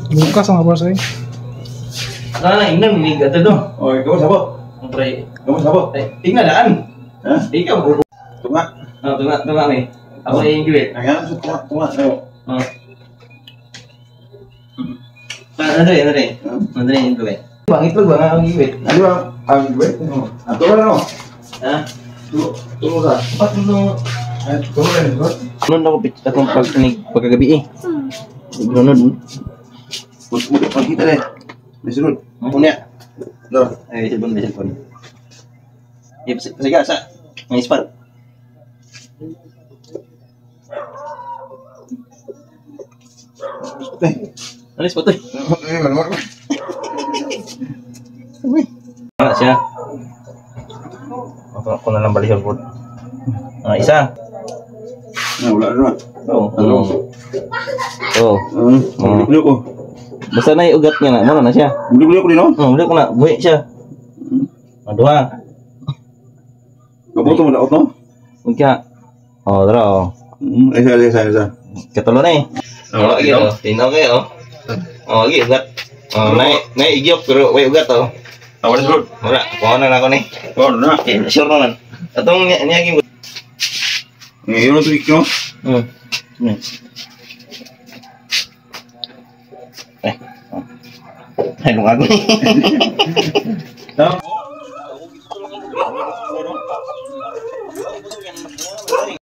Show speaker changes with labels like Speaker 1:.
Speaker 1: Buka sama bos saya.
Speaker 2: Nah, ini nih gak tuh.
Speaker 3: Oh, kamu siapa? Kamu siapa?
Speaker 2: Tinggal daan.
Speaker 3: Hah?
Speaker 2: Tinggal bu.
Speaker 3: Tunggu.
Speaker 2: Tengah nih. Apa yang duit?
Speaker 3: Jangan tunggu.
Speaker 2: Nanti yang duit. Bang itu gua nggak duit.
Speaker 3: Nanti bang, ambil duit. Atau apa?
Speaker 2: Hah?
Speaker 3: Tunggu lah.
Speaker 2: Empat dulu.
Speaker 3: Tunggu lah nih.
Speaker 2: Nun aku ini pakai gabi Nun.
Speaker 3: Buat kita deh. Disuruh.
Speaker 2: Punya.
Speaker 3: Loh.
Speaker 2: Bisa pun. Ya pasti gak sa. Ngispat. Alis foto.
Speaker 3: Ini mana?
Speaker 2: Mana siya? Ako na lang balikan po. Isa.
Speaker 3: Nah, ulah dulu. Beli ko.
Speaker 2: Basta na yung ugat niya na. Muna na siya.
Speaker 3: Beli ko din, no?
Speaker 2: Beli ko na. Buhi siya. Dua.
Speaker 3: Kamu tuh udah auto?
Speaker 2: Mungkin. Oh, daro.
Speaker 3: Isa.
Speaker 2: Ketulo na eh. Oh, gitu. Tinaw kayo. Oh, lagi ugat. Oh, naik igyop pero way ugat oh.
Speaker 3: Awalnya dulu.
Speaker 2: Wala, kuha na ako ni.
Speaker 3: Oh, na.
Speaker 2: Sure naman. Atong niyagi mo.
Speaker 3: Ngayon na tuwik, no?
Speaker 2: Ay, nung ako ni.